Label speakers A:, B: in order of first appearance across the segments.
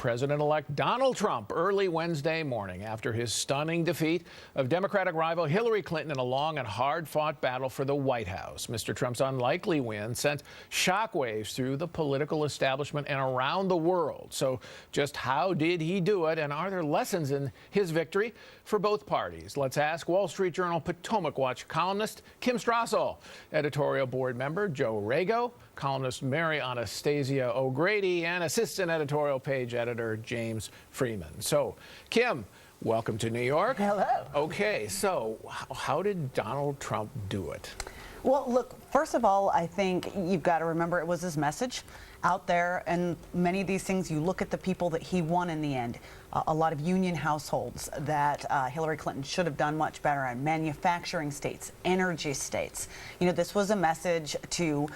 A: President-elect Donald Trump early Wednesday morning after his stunning defeat of Democratic rival Hillary Clinton in a long and hard-fought battle for the White House. Mr. Trump's unlikely win sent shockwaves through the political establishment and around the world. So just how did he do it, and are there lessons in his victory for both parties? Let's ask Wall Street Journal Potomac Watch columnist Kim Strassel, editorial board member Joe Rago, columnist Mary Anastasia O'Grady, and assistant editorial page editor James Freeman. So, Kim, welcome to New York.
B: Hello.
A: Okay, so how did Donald Trump do it?
B: Well, look, first of all, I think you've got to remember it was his message out there, and many of these things, you look at the people that he won in the end. A lot of union households that Hillary Clinton should have done much better on, manufacturing states, energy states. You know, this was a message to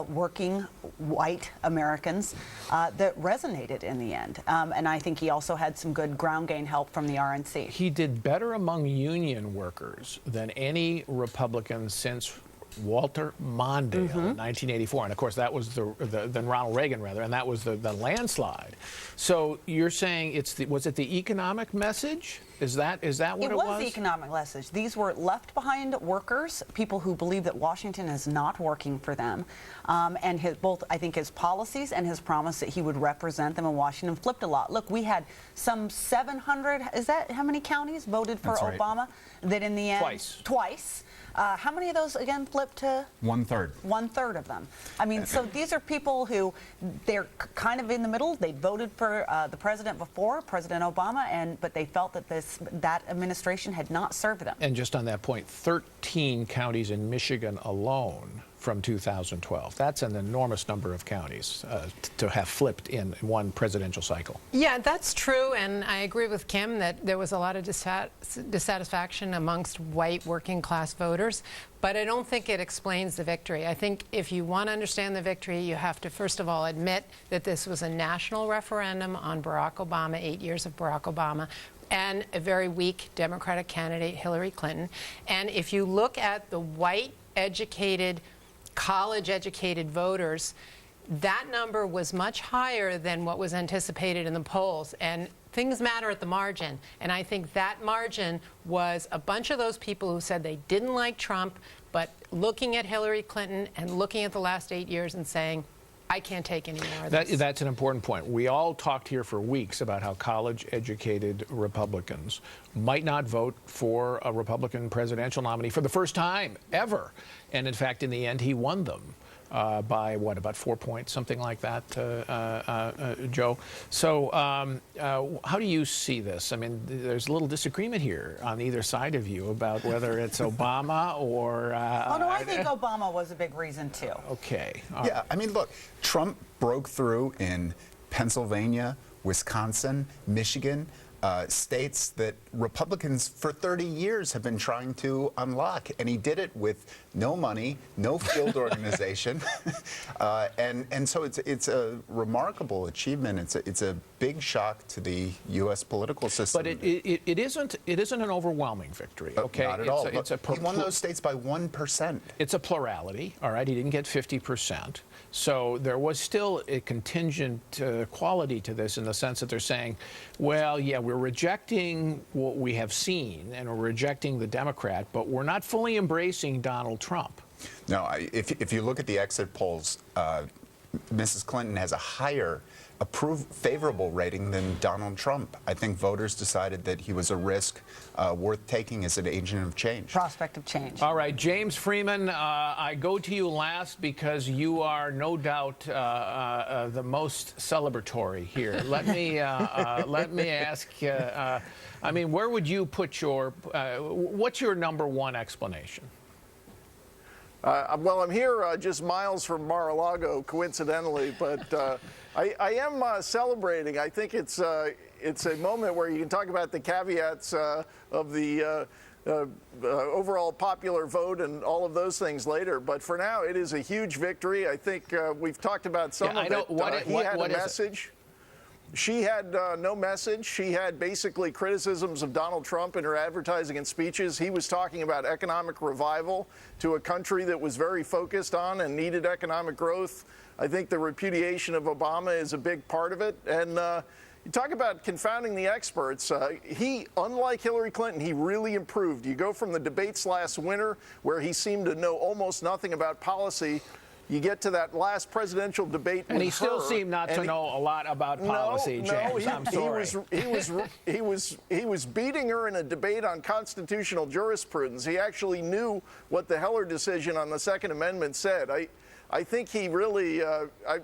B: working white Americans that resonated in the end. And I think he also had some good ground game help from the RNC.
A: He did better among union workers than any Republican since Walter Mondale in 1984, and of course that was then Ronald Reagan rather, and that was the landslide. So you're saying was it the economic message? Is that what it was?
B: It was the economic message. These were left behind workers, people who believe that Washington is not working for them, and I think his policies and his promise that he would represent them in Washington flipped a lot. Look, we had some 700. Is that how many counties voted for Obama? That in the end twice. How many of those, again, flipped to?
C: 1/3.
B: 1/3 of them. I mean, so these are people who, they're kind of in the middle. They voted for the president before, President Obama, but they felt that that administration had not served them.
A: And just on that point, 13 counties in Michigan alone from 2012. That's an enormous number of counties to have flipped in one presidential cycle.
D: Yeah, that's true, and I agree with Kim that there was a lot of dissatisfaction amongst white working class voters, but I don't think it explains the victory. I think if you want to understand the victory, you have to first of all admit that this was a national referendum on Barack Obama, 8 years of Barack Obama, and a very weak Democratic candidate, Hillary Clinton. And if you look at the white educated, college-educated voters, that number was much higher than what was anticipated in the polls. And things matter at the margin. And I think that margin was a bunch of those people who said they didn't like Trump, but looking at Hillary Clinton and looking at the last 8 years and saying, I can't take any more of this.
A: That's an important point. We all talked here for weeks about how college-educated Republicans might not vote for a Republican presidential nominee for the first time ever. And in fact, in the end, he won them by, what, about 4 points, something like that, Joe. So how do you see this? I mean, there's a little disagreement here on either side of you about whether it's Obama or...
B: oh, no, I think Obama was a big reason, too.
A: Okay.
C: Yeah, I mean, look, Trump broke through in Pennsylvania, Wisconsin, Michigan, states that Republicans for 30 years have been trying to unlock, and he did it with no money, no field organization, and so it's a remarkable achievement. It's a big shock to the U.S. political system.
A: But it isn't an overwhelming victory. Okay,
C: not at all. He won those states by 1%.
A: It's a plurality. All right, he didn't get 50%. So there was still a contingent quality to this in the sense that they're saying, well, yeah, we're rejecting what we have seen and we're rejecting the Democrat, but we're not fully embracing Donald Trump.
C: No, if you look at the exit polls, Mrs. Clinton has a higher favorable rating than Donald Trump. I think voters decided that he was a risk worth taking as an agent of change.
B: Prospect of change.
A: All right, James Freeman, I go to you last because you are no doubt the most celebratory here. Let me ask. I mean, where would you put your? What's your number one explanation?
E: Well, I'm here just miles from Mar-a-Lago, coincidentally, but I am celebrating. I think it's a moment where you can talk about the caveats of the overall popular vote and all of those things later. But for now, it is a huge victory. I think we've talked about some of it. He had a message. She had no message. She had basically criticisms of Donald Trump in her advertising and speeches. He was talking about economic revival to a country that was very focused on and needed economic growth. I think the repudiation of Obama is a big part of it. And you talk about confounding the experts. He, unlike Hillary Clinton, he really improved. You go from the debates last winter, where he seemed to know almost nothing about policy. You get to that last presidential debate
A: and
E: with
A: he still
E: her,
A: seemed not to know a lot about policy, James. I'm sorry.
E: He was beating her in a debate on constitutional jurisprudence. He actually knew what the Heller decision on the Second Amendment said. I think he really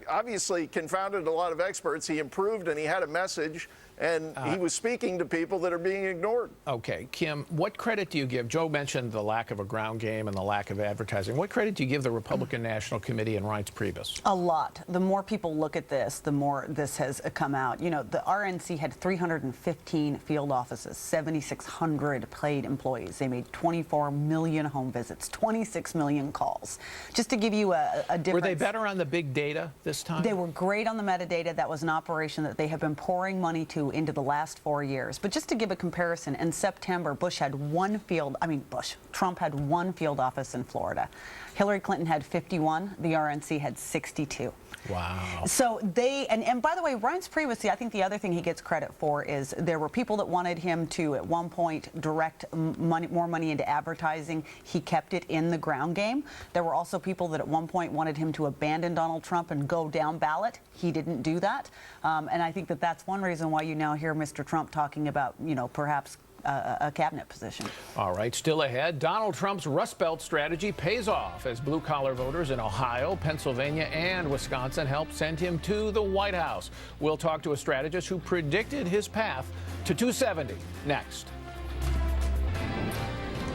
E: obviously confounded a lot of experts. He improved, and he had a message, and he was speaking to people that are being ignored.
A: Okay, Kim, what credit do you give? Joe mentioned the lack of a ground game and the lack of advertising. What credit do you give the Republican National Committee and Reince Priebus?
B: A lot. The more people look at this, the more this has come out. You know, the RNC had 315 field offices, 7,600 paid employees. They made 24 million home visits, 26 million calls. Just to give you a difference.
A: Were they better on the big data this time?
B: They were great on the metadata. That was an operation that they have been pouring money into the last 4 years. But just to give a comparison, in September, Trump had one field office in Florida. Hillary Clinton had 51. The RNC had 62.
A: Wow.
B: So and by the way, Reince Priebus, I think the other thing he gets credit for is there were people that wanted him to, at one point, direct more money into advertising. He kept it in the ground game. There were also people that at one point wanted him to abandon Donald Trump and go down ballot. He didn't do that. And I think that that's one reason why you now hear Mr. Trump talking about, perhaps a cabinet position.
A: All right, still ahead, Donald Trump's Rust Belt strategy pays off as blue-collar voters in Ohio, Pennsylvania, and Wisconsin help send him to the White House. We'll talk to a strategist who predicted his path to 270 next.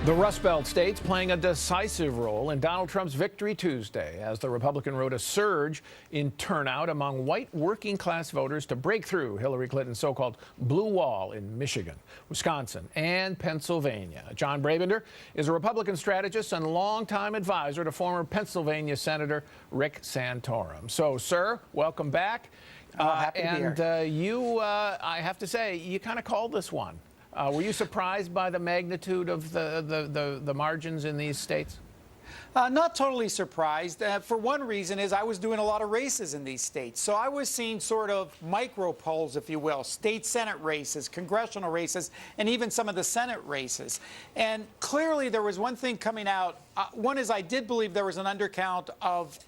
A: The Rust Belt states playing a decisive role in Donald Trump's victory Tuesday as the Republican rode a surge in turnout among white working-class voters to break through Hillary Clinton's so-called blue wall in Michigan, Wisconsin, and Pennsylvania. John Brabender is a Republican strategist and longtime advisor to former Pennsylvania Senator Rick Santorum. So, sir, welcome back.
F: Happy to be here.
A: You, I have to say, you kind of called this one. Were you surprised by the magnitude of the margins in these states?
F: Not totally surprised. For one reason is I was doing a lot of races in these states. So I was seeing sort of micro polls, if you will, state Senate races, congressional races, and even some of the Senate races. And clearly there was one thing coming out. One is I did believe there was an undercount of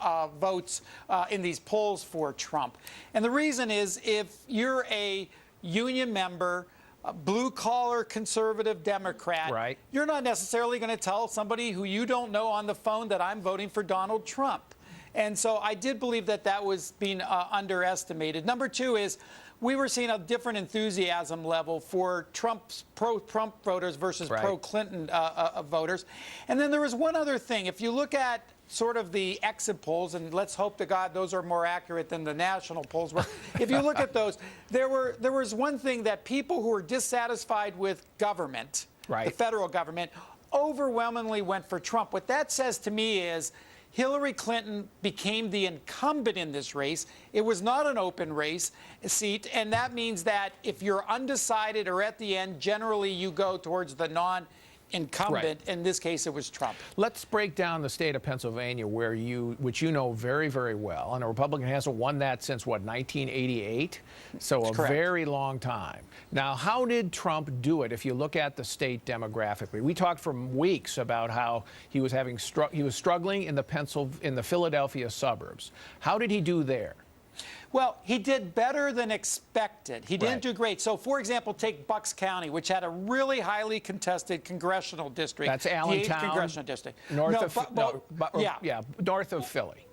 F: votes in these polls for Trump. And the reason is if you're a union member, a blue-collar conservative Democrat,
A: right,
F: you're not necessarily going to tell somebody who you don't know on the phone that I'm voting for Donald Trump. And so I did believe that that was being underestimated. Number two is we were seeing a different enthusiasm level for pro-Trump voters versus pro-Clinton voters. And then there was one other thing. If you look at sort of the exit polls, and let's hope to God those are more accurate than the national polls were. If you look at those, there was one thing that people who were dissatisfied with government, the federal government, overwhelmingly went for Trump. What that says to me is Hillary Clinton became the incumbent in this race. It was not an open seat, and that means that if you're undecided or at the end, generally you go towards the non-incumbent. In this case, it was Trump.
A: Let's break down the state of Pennsylvania, which you know very, very well. And a Republican hasn't won that since, what, 1988? So
F: That's
A: a
F: correct.
A: very long time. Now, how did Trump do it if you look at the state demographically? We talked for weeks about how he was struggling in the Philadelphia suburbs. How did he do there?
F: Well, he did better than expected. He didn't do great. So, for example, take Bucks County, which had a really highly contested congressional district.
A: That's Allentown.
F: The 8th congressional district.
A: North of Philly.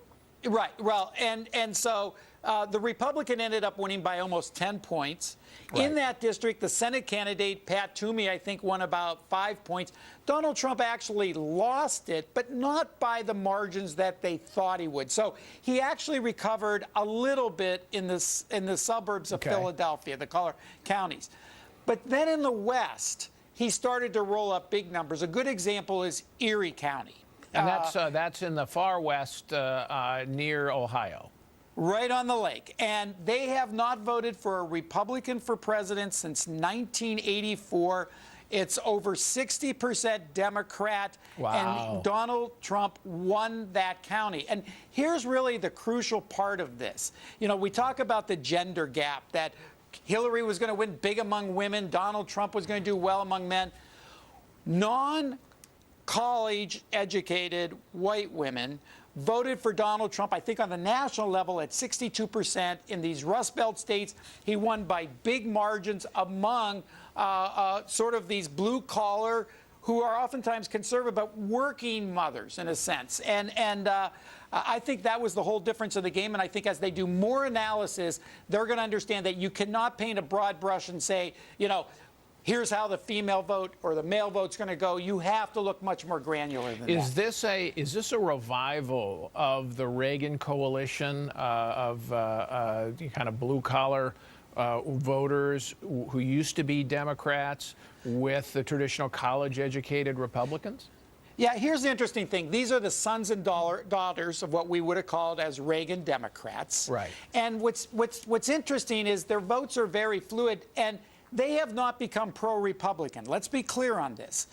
F: Right. Well, and so the Republican ended up winning by almost 10 points. In that district, the Senate candidate, Pat Toomey, I think, won about 5 points. Donald Trump actually lost it, but not by the margins that they thought he would. So he actually recovered a little bit in the suburbs of Philadelphia, the collar counties. But then in the West, he started to roll up big numbers. A good example is Erie County.
A: And that's in the far west near Ohio.
F: Right on the lake. And they have not voted for a Republican for president since 1984. It's over 60% Democrat.
A: Wow.
F: And Donald Trump won that county. And here's really the crucial part of this. You know, we talk about the gender gap, that Hillary was going to win big among women. Donald Trump was going to do well among men. Non-college educated white women voted for Donald Trump, I think on the national level at 62%. In these Rust Belt states, he won by big margins among sort of these blue-collar, who are oftentimes conservative, but working mothers in a sense. And I think that was the whole difference of the game. And I think as they do more analysis, they're going to understand that you cannot paint a broad brush and say, you know, here's how the female vote or the male vote's going to go. You have to look much more granular than that.
A: Is this a revival of the Reagan coalition of kind of blue-collar voters who used to be Democrats with the traditional college-educated Republicans?
F: Yeah, here's the interesting thing. These are the sons and daughters of what we would have called as Reagan Democrats.
A: Right.
F: And what's interesting is their votes are very fluid, and they have not become pro-Republican. Let's be clear on this.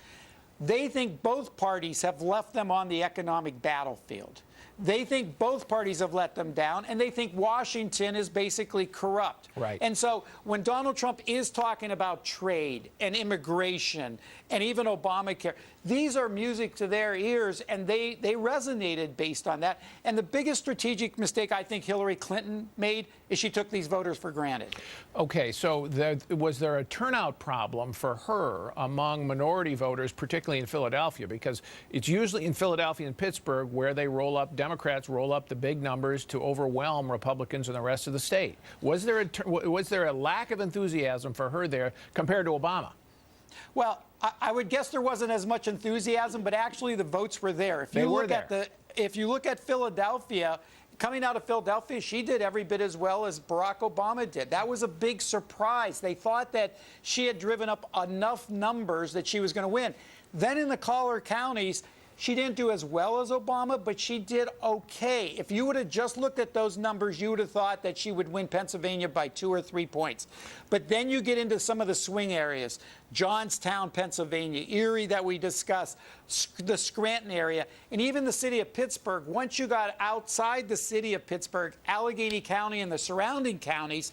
F: They think both parties have left them on the economic battlefield. They think both parties have let them down, and they think Washington is basically corrupt.
A: Right.
F: And so when Donald Trump is talking about trade and immigration and even Obamacare, these are music to their ears, and they resonated based on that. And the biggest strategic mistake I think Hillary Clinton made is she took these voters for granted.
A: Okay, so was there a turnout problem for her among minority voters, particularly in Philadelphia? Because it's usually in Philadelphia and Pittsburgh where they Democrats roll up the big numbers to overwhelm Republicans in the rest of the state. Was there a lack of enthusiasm for her there compared to Obama?
F: Well, I would guess there wasn't as much enthusiasm, but actually the votes were there. If you look at Philadelphia, coming out of Philadelphia, she did every bit as well as Barack Obama did. That was a big surprise. They thought that she had driven up enough numbers that she was going to win. Then in the collar counties, she didn't do as well as Obama, but she did okay. If you would have just looked at those numbers, you would have thought that she would win Pennsylvania by 2 or 3 points. But then you get into some of the swing areas. Johnstown, Pennsylvania, Erie that we discussed, the Scranton area, and even the city of Pittsburgh. Once you got outside the city of Pittsburgh, Allegheny County and the surrounding counties,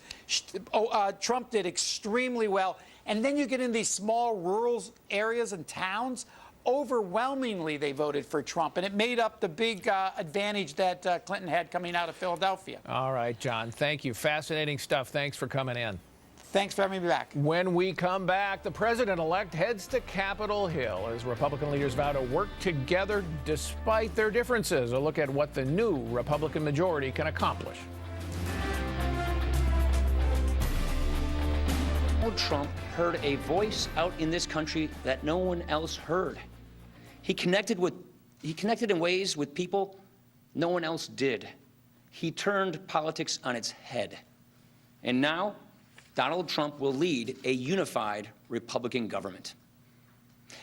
F: Trump did extremely well. And then you get in these small rural areas and towns, overwhelmingly they voted for Trump, and it made up the big advantage that Clinton had coming out of Philadelphia.
A: All right, John, thank you. Fascinating stuff. Thanks for coming in.
F: Thanks for having me back.
A: When we come back, the president-elect heads to Capitol Hill as Republican leaders vow to work together despite their differences. A look at what the new Republican majority can accomplish.
G: Donald Trump heard a voice out in this country that no one else heard. He connected in ways with people no one else did. He turned politics on its head. And now, Donald Trump will lead a unified Republican government.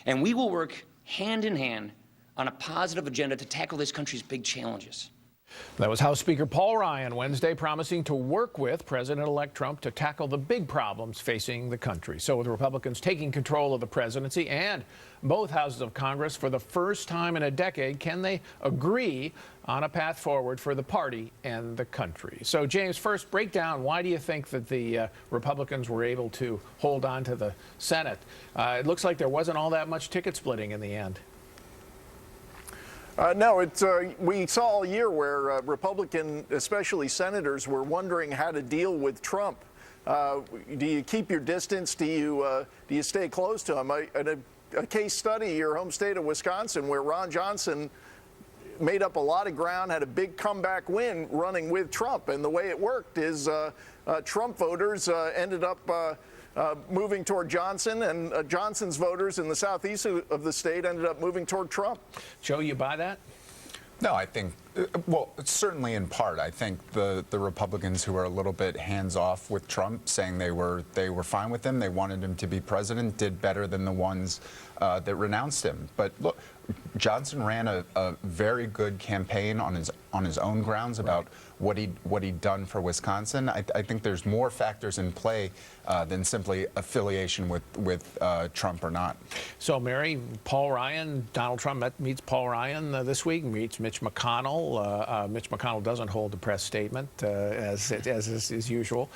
G: And we will work hand in hand on a positive agenda to tackle this country's big challenges.
A: That was House Speaker Paul Ryan Wednesday promising to work with President-elect Trump to tackle the big problems facing the country. So with Republicans taking control of the presidency and both houses of Congress for the first time in a decade, can they agree on a path forward for the party and the country? So, James, first, break down why do you think that the Republicans were able to hold on to the Senate? It looks like there wasn't all that much ticket splitting in the end.
E: No, we saw all year where Republican, especially senators, were wondering how to deal with Trump. Do you keep your distance? Do you stay close to him? A case study, your home state of Wisconsin, where Ron Johnson made up a lot of ground, had a big comeback win running with Trump. And the way it worked is Trump voters ended up moving toward Johnson, and Johnson's voters in the southeast of the state ended up moving toward Trump.
A: Joe, you buy that?
C: No, I think, well, certainly in part. I think the Republicans who are a little bit hands-off with Trump, saying they were fine with him, they wanted him to be president, did better than the ones that renounced him. But look, Johnson ran a very good campaign on his own grounds about what he'd done for Wisconsin. I think there's more factors in play than simply affiliation with Trump or not.
A: So, Mary, Paul Ryan, Donald Trump meets Paul Ryan this week, meets Mitch McConnell. McConnell. Mitch McConnell doesn't hold a press statement, as is usual.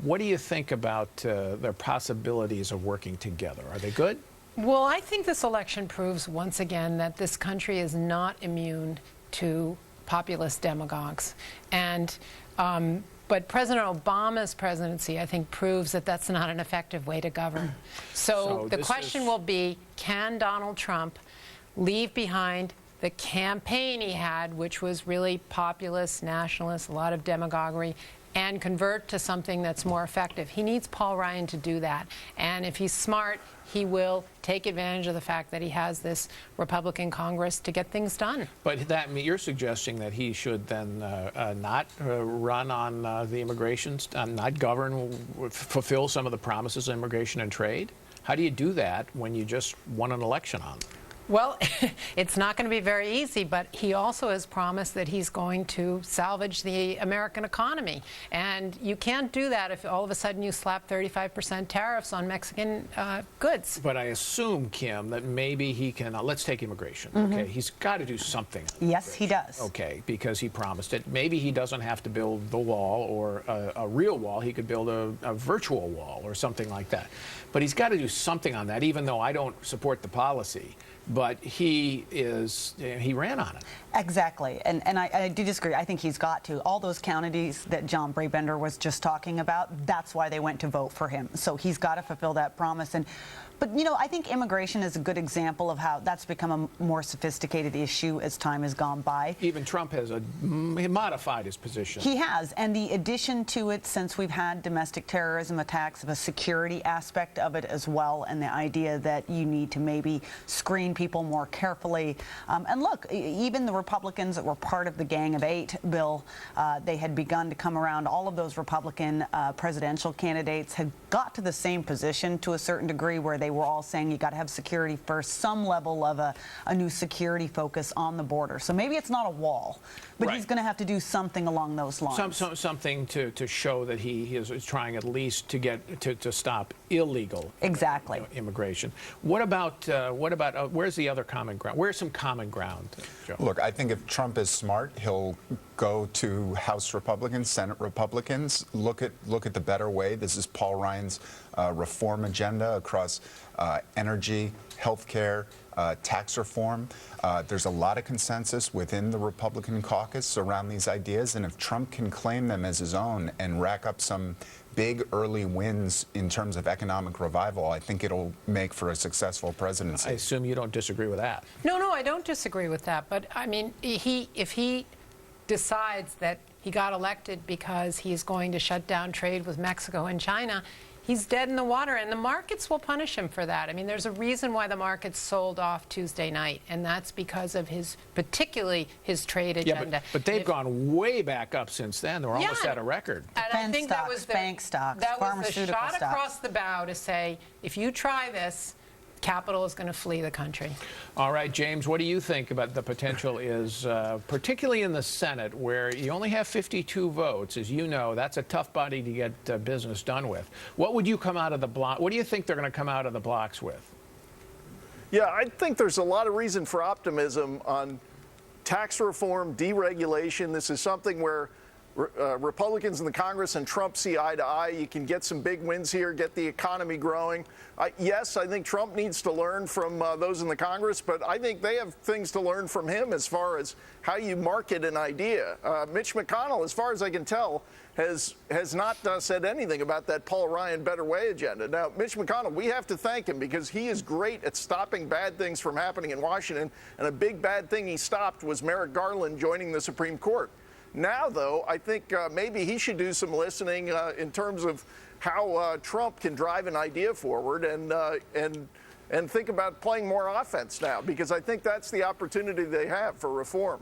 A: What do you think about their possibilities of working together? Are they good?
D: Well, I think this election proves once again that this country is not immune to populist demagogues. And but President Obama's presidency, I think, proves that that's not an effective way to govern. So the question will be, can Donald Trump leave behind the campaign he had, which was really populist, nationalist, a lot of demagoguery, and convert to something that's more effective? He needs Paul Ryan to do that. And if he's smart, he will take advantage of the fact that he has this Republican Congress to get things done.
A: But you're suggesting that he should then not run on the immigration, not govern, fulfill some of the promises of immigration and trade? How do you do that when you just won an election on them?
D: Well, it's not going to be very easy, but he also has promised that he's going to salvage the American economy. And you can't do that if all of a sudden you slap 35% tariffs on Mexican goods.
A: But I assume, Kim, that maybe he can, let's take immigration, okay? He's got to do something.
B: Yes, he does.
A: Okay, because he promised it. Maybe he doesn't have to build the wall or a real wall. He could build a virtual wall or something like that. But he's got to do something on that, even though I don't support the policy. But he ran on it.
B: Exactly. And I do disagree. I think he's got to. All those counties that John Brabender was just talking about, that's why they went to vote for him. So he's got to fulfill that promise. But, you know, I think immigration is a good example of how that's become a more sophisticated issue as time has gone by.
A: Even Trump has modified his position.
B: He has. And the addition to it, since we've had domestic terrorism attacks, of a security aspect of it as well, and the idea that you need to maybe screen people more carefully. And look, even the Republicans that were part of the Gang of Eight bill, they had begun to come around. All of those Republican presidential candidates had got to the same position to a certain degree, where they were all saying you got to have security first, some level of a new security focus on the border. So maybe it's not a wall, but
A: right.
B: He's going to have to do something along those lines.
A: Something to show that he is trying at least to get to stop illegal immigration. What about where's the other common ground? Where's some common ground, Joe?
C: Look, I think if Trump is smart, he'll go to House Republicans, Senate Republicans, look at the better way. This is Paul Ryan's reform agenda across energy, healthcare, tax reform. There's a lot of consensus within the Republican caucus around these ideas, and if Trump can claim them as his own and rack up some big early wins in terms of economic revival, I think it'll make for a successful presidency.
A: I assume you don't disagree with that.
D: No, I don't disagree with that. But, I mean, if he decides that he got elected because he's going to shut down trade with Mexico and China, he's dead in the water, and the markets will punish him for that. I mean, there's a reason why the markets sold off Tuesday night, and that's because of particularly his trade agenda.
A: Yeah, but they've gone way back up since then. They're almost at a record.
D: And I think that was
B: bank stocks, pharmaceutical
D: the shot
B: stocks.
D: across the bow to say, if you try this, capital is going to flee the country.
A: All right, James, what do you think about the potential is, particularly in the Senate, where you only have 52 votes? As you know, that's a tough body to get business done with. What would you come out of the block? What do you think they're going to come out of the blocks with?
E: Yeah, I think there's a lot of reason for optimism on tax reform, deregulation. This is something where Republicans in the Congress and Trump see eye to eye. You can get some big wins here, get the economy growing. Yes, I think Trump needs to learn from those in the Congress, but I think they have things to learn from him as far as how you market an idea. Mitch McConnell, as far as I can tell, has not said anything about that Paul Ryan Better Way agenda. Now, Mitch McConnell, we have to thank him because he is great at stopping bad things from happening in Washington, and a big bad thing he stopped was Merrick Garland joining the Supreme Court. Now, though, I think maybe he should do some listening in terms of how Trump can drive an idea forward and think about playing more offense now, because I think that's the opportunity they have for reform.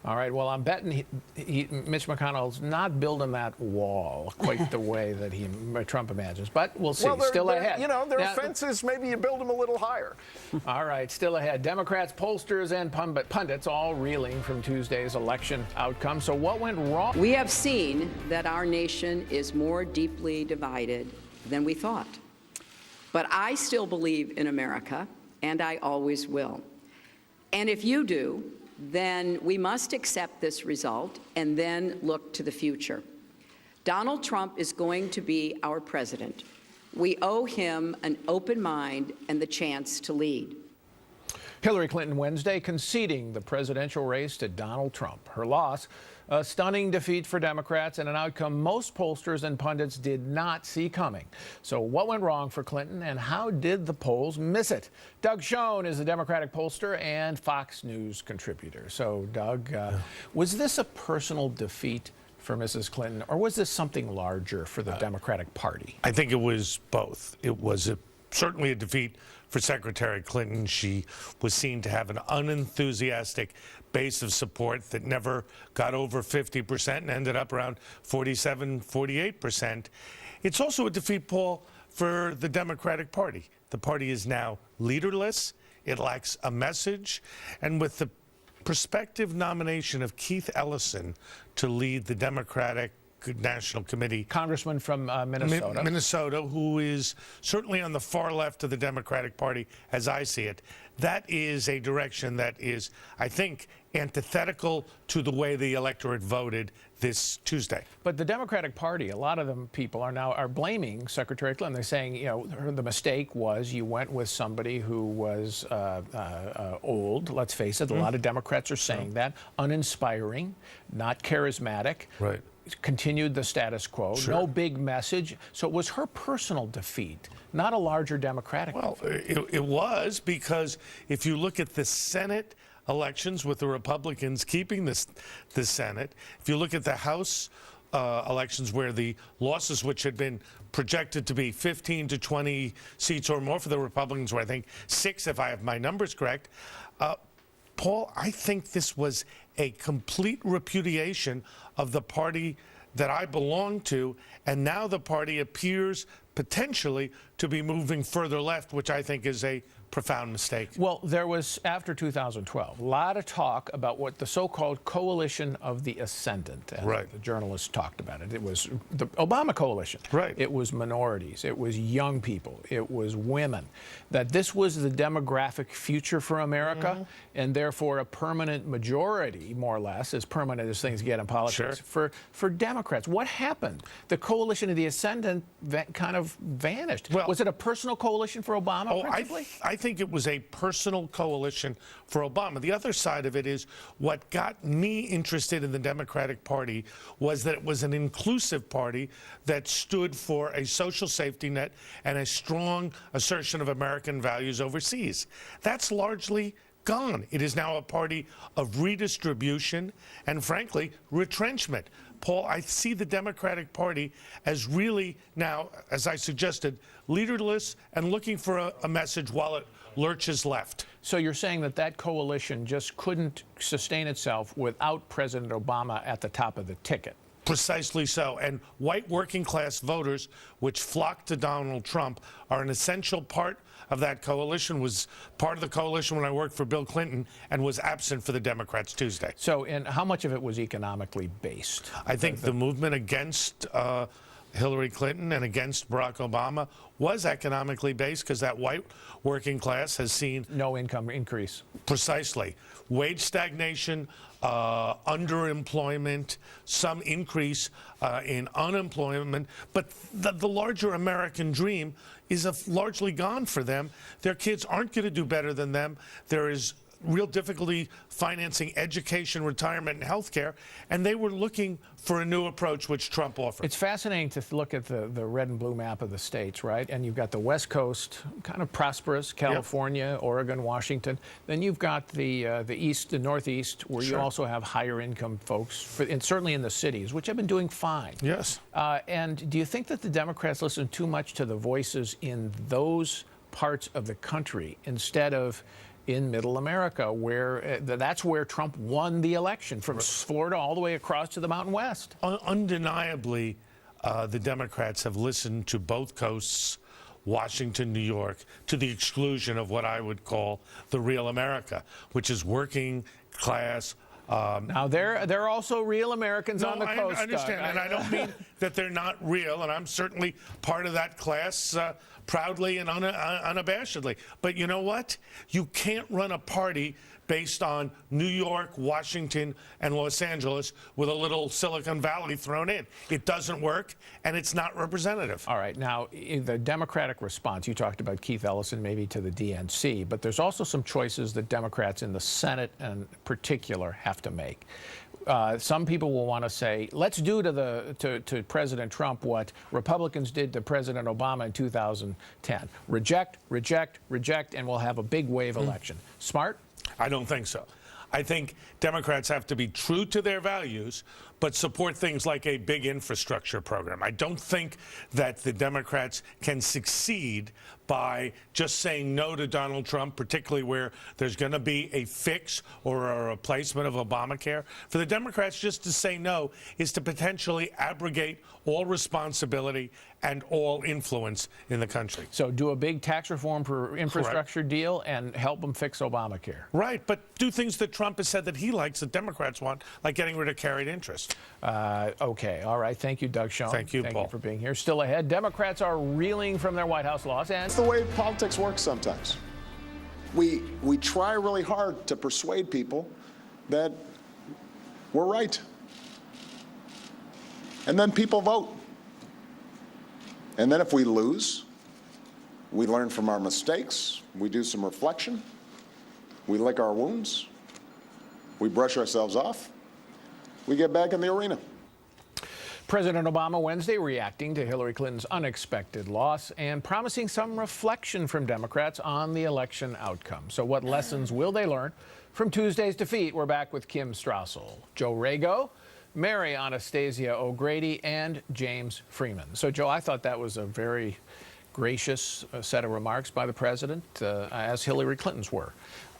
A: All right, well, I'm betting Mitch McConnell's not building that wall quite the way that Trump imagines, but we'll see.
E: Well,
A: still ahead.
E: You know, there are fences, maybe you build them a little higher.
A: All right, still ahead. Democrats, pollsters, and pundits all reeling from Tuesday's election outcome. So what went wrong?
H: We have seen that our nation is more deeply divided than we thought. But I still believe in America, and I always will. And if you do, then we must accept this result and then look to the future. Donald Trump is going to be our president. We owe him an open mind and the chance to lead.
A: Hillary Clinton Wednesday conceding the presidential race to Donald Trump. Her loss, a stunning defeat for Democrats and an outcome most pollsters and pundits did not see coming. So what went wrong for Clinton and how did the polls miss it? Doug Schoen is a Democratic pollster and Fox News contributor. So Doug, was this a personal defeat for Mrs. Clinton, or was this something larger for the Democratic Party?
I: I think it was both. It was certainly a defeat for Secretary Clinton. She was seen to have an unenthusiastic base of support that never got over 50% and ended up around 47, 48%. It's also a defeat, Paul, for the Democratic Party. The party is now leaderless. It lacks a message. And with the prospective nomination of Keith Ellison to lead the Democratic National Committee.
A: Congressman from Minnesota.
I: Minnesota, who is certainly on the far left of the Democratic Party, as I see it. That is a direction that is, I think, antithetical to the way the electorate voted this Tuesday.
A: But the Democratic Party, a lot of them people are blaming Secretary Clinton. They're saying, you know, the mistake was you went with somebody who was old. Let's face it, a lot of Democrats are saying that. Uninspiring, not charismatic.
I: Right.
A: Continued the status quo,
I: Sure.
A: no big message. So it was her personal defeat, not a larger Democratic
I: Well,
A: defeat.
I: it was, because if you look at the Senate elections with the Republicans keeping the Senate, if you look at the House elections where the losses, which had been projected to be 15 to 20 seats or more for the Republicans, were I think 6 if I have my numbers correct, Paul, I think this was a complete repudiation of the party that I belong to, and now the party appears potentially to be moving further left, which I think is a profound mistake.
A: Well, there was, after 2012, a lot of talk about what the so-called coalition of the ascendant, as
I: Right.
A: the journalists talked about it. It was the Obama coalition.
I: Right.
A: It was minorities. It was young people. It was women. That this was the demographic future for America, and therefore a permanent majority, more or less, as permanent as things get in politics, for Democrats. What happened? The coalition of the ascendant kind of vanished.
I: Well,
A: was it a personal coalition for Obama, principally?
I: I think it was a personal coalition for Obama. The other side of it is what got me interested in the Democratic Party was that it was an inclusive party that stood for a social safety net and a strong assertion of American values overseas. That's largely gone. It is now a party of redistribution and, frankly, retrenchment. Paul, I see the Democratic Party as really now, as I suggested, leaderless and looking for a message while it lurches left.
A: So you're saying that that coalition just couldn't sustain itself without President Obama at the top of the ticket?
I: Precisely so. And white working class voters, which flocked to Donald Trump, are an essential part of that coalition, was part of the coalition when I worked for Bill Clinton, and was absent for the Democrats Tuesday.
A: So, and how much of it was economically based?
I: I think the movement against Hillary Clinton and against Barack Obama was economically based, because that white working class has seen
A: No income increase.
I: precisely wage stagnation, underemployment, some increase in unemployment, but the larger American dream is largely gone for them. Their kids aren't going to do better than them. There is real difficulty financing education, retirement, and health care, and they were looking for a new approach, which Trump offered.
A: It's fascinating to look at the red and blue map of the states, right? And you've got the West Coast, kind of prosperous, California, Oregon, Washington. Then you've got the East, the Northeast, where you also have higher income folks, and certainly in the cities, which have been doing fine.
I: Yes.
A: And do you think that the Democrats listen too much to the voices in those parts of the country instead of in middle America, where that's where Trump won the election, from Florida all the way across to the Mountain West?
I: Undeniably, the Democrats have listened to both coasts, Washington, New York, to the exclusion of what I would call the real America, which is working class.
A: Now, there are also real Americans on the coast.
I: I understand,
A: Doug.
I: and I don't mean that they're not real, and I'm certainly part of that class proudly and unabashedly. But you know what? You can't run a party based on New York, Washington, and Los Angeles with a little Silicon Valley thrown in. It doesn't work, and it's not representative.
A: All right. Now, in the Democratic response, you talked about Keith Ellison maybe to the DNC, but there's also some choices that Democrats in the Senate in particular have to make. Some people will want to say, let's do to President Trump what Republicans did to President Obama in 2010. Reject, reject, reject, and we'll have a big wave election. Smart?
I: I don't think so. I think Democrats have to be true to their values, but support things like a big infrastructure program. I don't think that the Democrats can succeed by just saying no to Donald Trump, particularly where there's going to be a fix or a replacement of Obamacare. For the Democrats just to say no is to potentially abrogate all responsibility and all influence in the country.
A: So do a big tax reform for infrastructure deal and help them fix Obamacare.
I: Right, but do things that Trump has said that he likes that Democrats want, like getting rid of carried interest.
A: Okay, all right. Thank you, Doug Schoen.
I: Thank you, Paul.
A: Thank you for being here. Still ahead, Democrats are reeling from their White House loss, and
J: It's the way politics works sometimes. We try really hard to persuade people that we're right. And then people vote. And then if we lose, we learn from our mistakes, we do some reflection, we lick our wounds, we brush ourselves off, we get back in the arena.
A: President Obama Wednesday reacting to Hillary Clinton's unexpected loss and promising some reflection from Democrats on the election outcome. So what lessons will they learn from Tuesday's defeat? We're back with Kim Strassel, Joe Rago, Mary Anastasia O'Grady, and James Freeman. So, Joe, I thought that was a very gracious set of remarks by the president, as Hillary Clinton's were.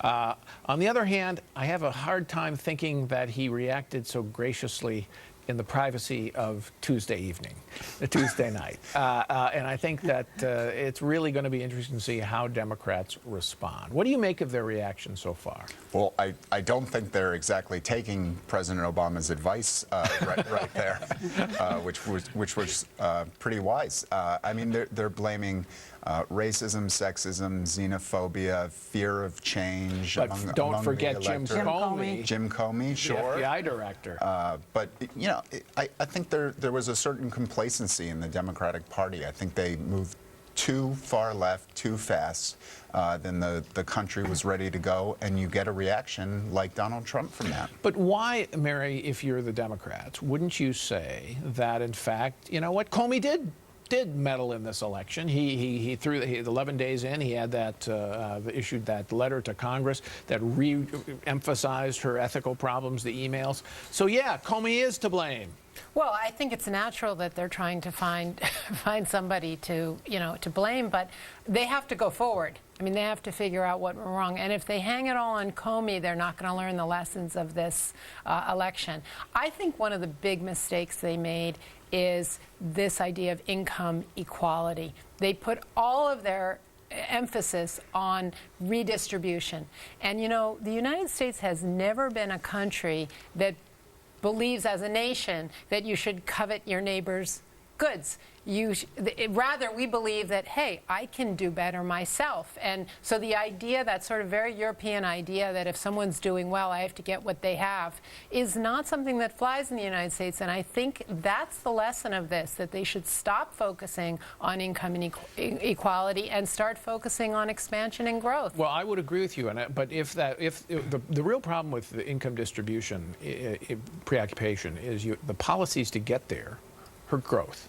A: On the other hand, I have a hard time thinking that he reacted so graciously in the privacy of Tuesday night. And I think that it's really going to be interesting to see how Democrats respond. What do you make of their reaction so far?
C: Well, I don't think they're exactly taking President Obama's advice right there, which was pretty wise. I mean, they're blaming racism, sexism, xenophobia, fear of change.
A: But don't forget Jim Comey.
C: Jim Comey, sure.
A: The FBI director.
C: But, you know, I think there was a certain complacency in the Democratic Party. I think they moved too far left, too fast, then the country was ready to go, and you get a reaction like Donald Trump from that.
A: But why, Mary, if you're the Democrats, wouldn't you say that, in fact, you know what, Comey did meddle in this election. He threw 11 days in. He had that issued that letter to Congress that re-emphasized her ethical problems, the emails. So yeah, Comey is to blame.
D: Well, I think it's natural that they're trying to find somebody to blame, but they have to go forward. I mean, they have to figure out what went wrong. And if they hang it all on Comey, they're not going to learn the lessons of this election. I think one of the big mistakes they made is this idea of income equality. They put all of their emphasis on redistribution. And, you know, the United States has never been a country that believes as a nation that you should covet your neighbor's goods. Rather, we believe that, hey, I can do better myself. And so the idea, that sort of very European idea that if someone's doing well, I have to get what they have, is not something that flies in the United States. And I think that's the lesson of this, that they should stop focusing on income equality and start focusing on expansion and growth.
A: Well, I would agree with you on that. But if the real problem with the income distribution preoccupation is the policies to get there hurt growth.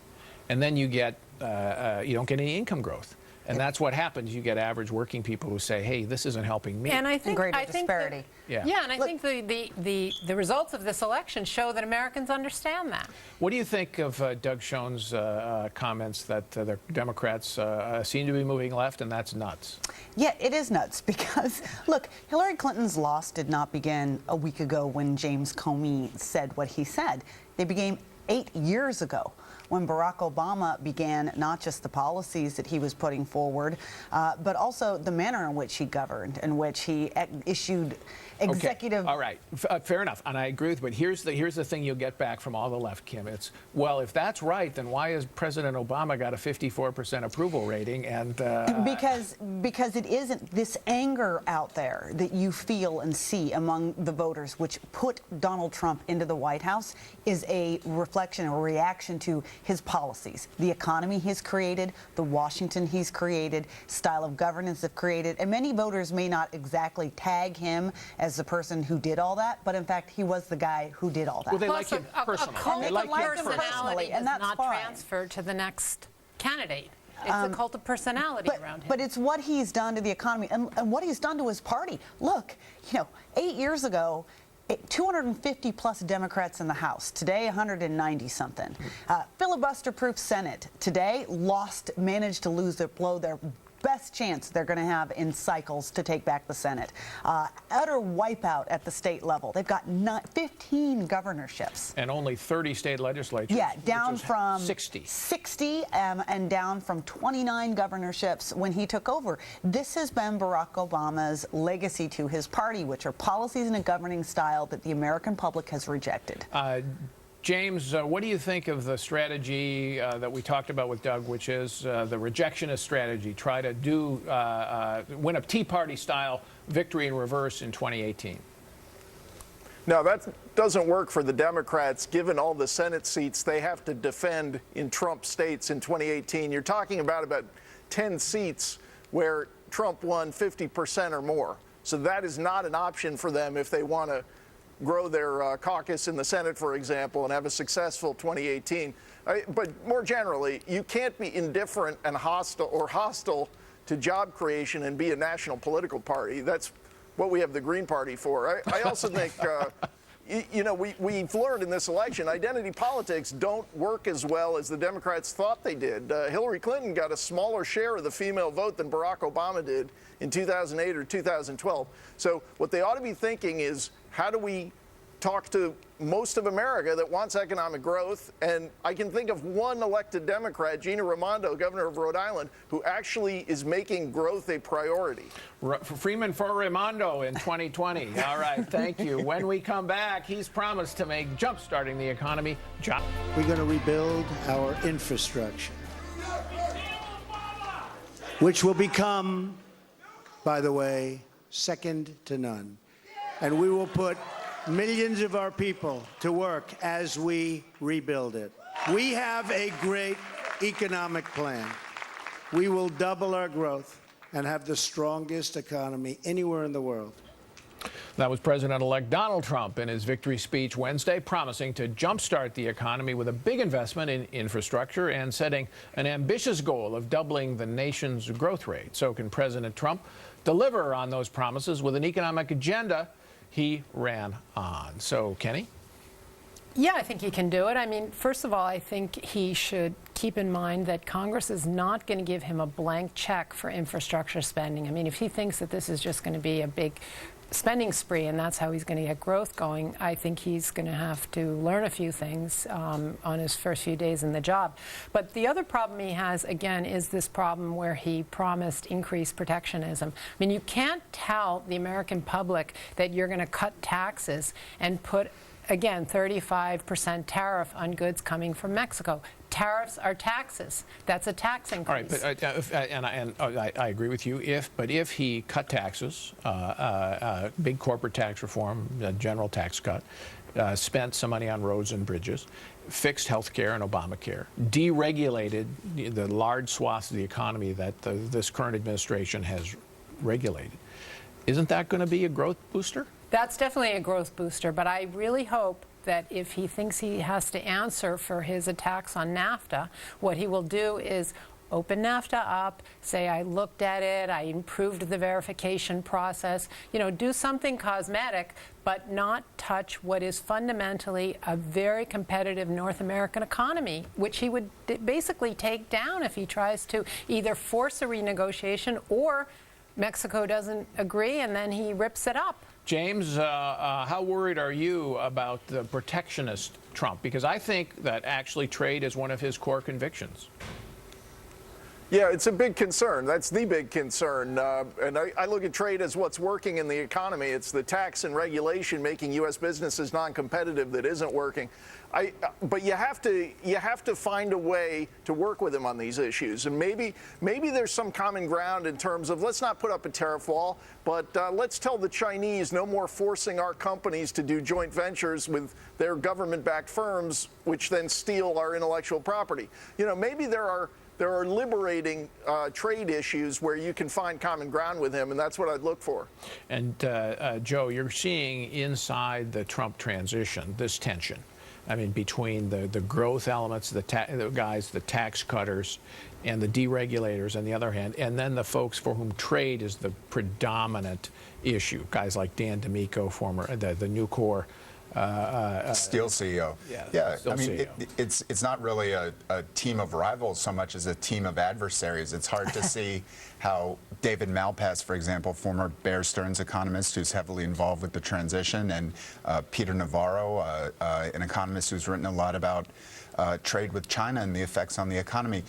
A: And then you get, you don't get any income growth. And that's what happens. You get average working people who say, hey, this isn't helping me.
D: And I think
B: greater disparity.
D: And I think the results of this election show that Americans understand that.
A: What do you think of Doug Schoen's comments that the Democrats seem to be moving left, and that's nuts?
B: Yeah, it is nuts because, look, Hillary Clinton's loss did not begin a week ago when James Comey said what he said. They began 8 years ago when Barack Obama began not just the policies that he was putting forward, but also the manner in which he governed, in which he issued executive.
A: Okay. All right, fair enough, and I agree with you. But here's the thing you'll get back from all the left, Kim. It's, well, if that's right, then why has President Obama got a 54% approval rating? And
B: because it isn't this anger out there that you feel and see among the voters, which put Donald Trump into the White House, is a reflection or reaction to his policies, the economy he's created, the Washington he's created, style of governance they've created, and many voters may not exactly tag him as the person who did all that, but in fact he was the guy who did all that.
A: well, they like him personally.
B: They like him personally, and that's
D: not
B: fine.
D: transferred to the next candidate. It's a cult of personality around him.
B: But it's what he's done to the economy and what he's done to his party. Look, 8 years ago, 250 plus Democrats in the House. Today, 190 something. Filibuster-proof Senate. Today, managed to blow their best chance they're going to have in cycles to take back the Senate. Utter wipeout at the state level. They've got 15 governorships.
A: And only 30 state legislatures.
B: Yeah, down from
A: 60.
B: 60 and down from 29 governorships when he took over. This has been Barack Obama's legacy to his party, which are policies and a governing style that the American public has rejected.
A: James, what do you think of the strategy that we talked about with Doug, which is the rejectionist strategy, try to win a Tea Party-style victory in reverse in 2018?
E: No, that doesn't work for the Democrats, given all the Senate seats they have to defend in Trump states in 2018. You're talking about 10 seats where Trump won 50% or more. So that is not an option for them if they want to grow their caucus in the Senate, for example, and have a successful 2018. But more generally, you can't be indifferent and hostile to job creation and be a national political party. That's what we have the Green Party for. I also think, we've learned in this election, identity politics don't work as well as the Democrats thought they did. Hillary Clinton got a smaller share of the female vote than Barack Obama did in 2008 or 2012. So what they ought to be thinking is, how do we talk to most of America that wants economic growth? And I can think of one elected Democrat, Gina Raimondo, governor of Rhode Island, who actually is making growth a priority.
A: Freeman for Raimondo in 2020. All right, thank you. When we come back, he's promised to make jump-starting the economy.
K: We're going to rebuild our infrastructure, which will become, by the way, second to none. And we will put millions of our people to work as we rebuild it. We have a great economic plan. We will double our growth and have the strongest economy anywhere in the world.
A: That was President-elect Donald Trump in his victory speech Wednesday, promising to jumpstart the economy with a big investment in infrastructure and setting an ambitious goal of doubling the nation's growth rate. So can President Trump deliver on those promises with an economic agenda he ran on? So, Kenny?
D: Yeah, I think he can do it. I mean, first of all, I think he should keep in mind that Congress is not going to give him a blank check for infrastructure spending. I mean, if he thinks that this is just going to be a big spending spree and that's how he's going to get growth going, I think he's going to have to learn a few things on his first few days in the job. But the other problem he has, again, is this problem where he promised increased protectionism. I mean, you can't tell the American public that you're going to cut taxes and put, again, 35% tariff on goods coming from Mexico. Tariffs are taxes. That's a tax increase.
A: All right, but, I agree with you. If he cut taxes, big corporate tax reform, general tax cut, spent some money on roads and bridges, fixed health care and Obamacare, deregulated the large swaths of the economy that this current administration has regulated, isn't that going to be a growth booster?
D: That's definitely a growth booster, but I really hope that if he thinks he has to answer for his attacks on NAFTA, what he will do is open NAFTA up, say, I looked at it, I improved the verification process, do something cosmetic, but not touch what is fundamentally a very competitive North American economy, which he would basically take down if he tries to either force a renegotiation or Mexico doesn't agree and then he rips it up.
A: James, how worried are you about the protectionist Trump? Because I think that actually trade is one of his core convictions.
E: Yeah, it's a big concern. That's the big concern. And I look at trade as what's working in the economy. It's the tax and regulation making U.S. businesses non-competitive that isn't working. But you have to find a way to work with him on these issues. And maybe there's some common ground in terms of let's not put up a tariff wall, but let's tell the Chinese no more forcing our companies to do joint ventures with their government-backed firms, which then steal our intellectual property. You know, maybe there are liberating trade issues where you can find common ground with him, and that's what I'd look for.
A: And Joe, you're seeing inside the Trump transition this tension. I mean, between the growth elements, the tax cutters, and the deregulators on the other hand, and then the folks for whom trade is the predominant issue. Guys like Dan D'Amico, former the Nucor
C: Steel CEO.
A: Yeah,
C: I mean, it's not really a team of rivals so much as a team of adversaries. It's hard to see how David Malpass, for example, former Bear Stearns economist who's heavily involved with the transition, and Peter Navarro, an economist who's written a lot about trade with China and the effects on the economy.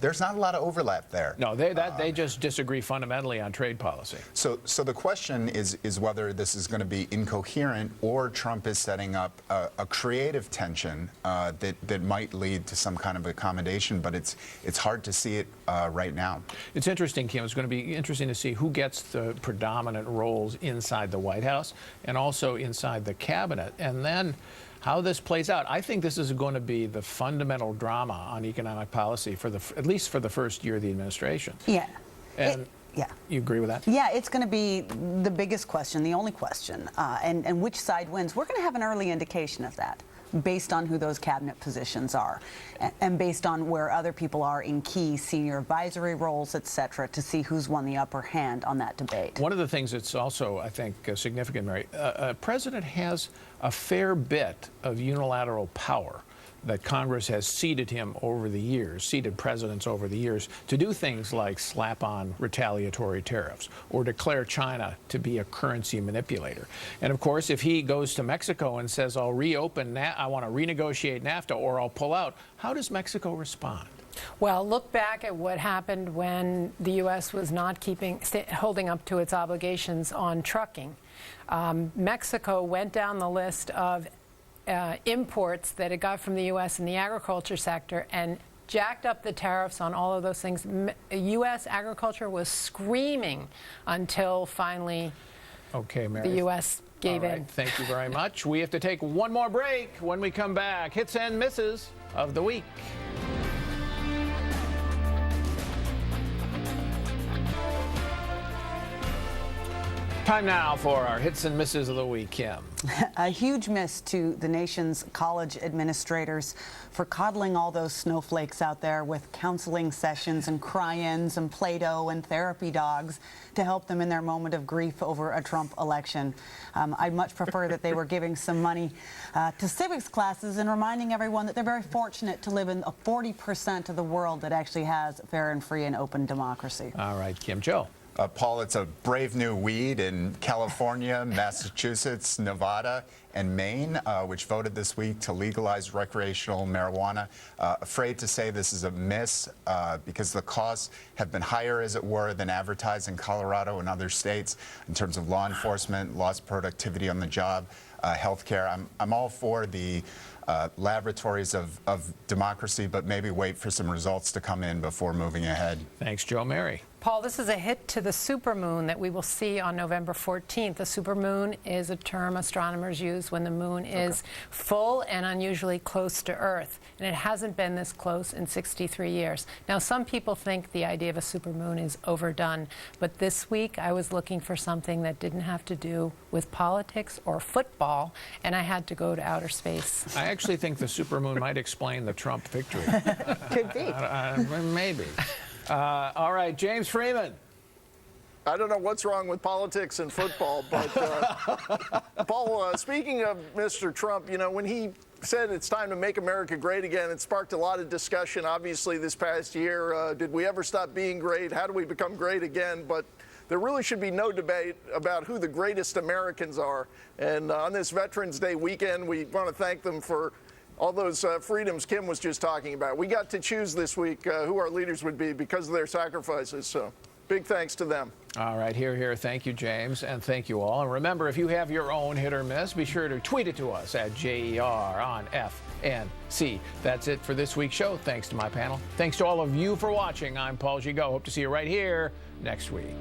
C: There's not a lot of overlap there.
A: No, they just disagree fundamentally on trade policy.
C: So the question is whether this is going to be incoherent or Trump is setting up a creative tension that might lead to some kind of accommodation, but it's hard to see it right now.
A: It's interesting, Kim. It's going to be interesting to see who gets the predominant roles inside the White House and also inside the cabinet, and then how this plays out. I think this is going to be the fundamental drama on economic policy for at least for the first year of the administration.
B: Yeah.
A: And
B: yeah.
A: You agree with that?
B: Yeah, it's going to be the biggest question, the only question, and which side wins. We're going to have an early indication of that based on who those cabinet positions are and based on where other people are in key senior advisory roles, et cetera, to see who's won the upper hand on that debate.
A: One of the things that's also, I think, significant, Mary, a president has a fair bit of unilateral power that Congress has ceded him over the years, ceded presidents over the years, to do things like slap on retaliatory tariffs or declare China to be a currency manipulator. And of course, if he goes to Mexico and says, I'll reopen, I want to renegotiate NAFTA or I'll pull out, how does Mexico respond?
D: Well, look back at what happened when the U.S. was not holding up to its obligations on trucking. Mexico went down the list of imports that it got from the U.S. in the agriculture sector and jacked up the tariffs on all of those things. U.S. agriculture was screaming until finally
A: Mary.
D: the U.S. gave in.
A: Thank you very much. We have to take one more break. When we come back, hits and misses of the week. Time now for our hits and misses of the week, Kim.
B: A huge miss to the nation's college administrators for coddling all those snowflakes out there with counseling sessions and cry-ins and Play-Doh and therapy dogs to help them in their moment of grief over a Trump election. I'd much prefer that they were giving some money to civics classes and reminding everyone that they're very fortunate to live in a 40% of the world that actually has fair and free and open democracy.
A: All right, Kim. Joe.
C: Paul, it's a brave new weed in California, Massachusetts, Nevada, and Maine, which voted this week to legalize recreational marijuana. Afraid to say this is a miss because the costs have been higher, as it were, than advertised in Colorado and other states in terms of law enforcement, lost productivity on the job, healthcare. I'm all for the laboratories of democracy, but maybe wait for some results to come in before moving ahead.
A: Thanks, Joe. Mary.
D: Paul, this is a hit to the supermoon that we will see on November 14th. The supermoon is a term astronomers use when the moon is full and unusually close to Earth. And it hasn't been this close in 63 years. Now, some people think the idea of a supermoon is overdone. But this week, I was looking for something that didn't have to do with politics or football, and I had to go to outer space.
A: I actually think the supermoon might explain the Trump victory.
B: Could be.
A: Maybe. All right, James Freeman.
E: I don't know what's wrong with politics and football, but Paul, speaking of Mr. Trump, you know, when he said it's time to make America great again, it sparked a lot of discussion, obviously, this past year. Did we ever stop being great? How do we become great again? But there really should be no debate about who the greatest Americans are. And on this Veterans Day weekend, we want to thank them for all those freedoms Kim was just talking about. We got to choose this week who our leaders would be because of their sacrifices. So big thanks to them.
A: All right, here. Thank you, James, and thank you all. And remember, if you have your own hit or miss, be sure to tweet it to us at JER on FNC. That's it for this week's show. Thanks to my panel. Thanks to all of you for watching. I'm Paul Gigot. Hope to see you right here next week.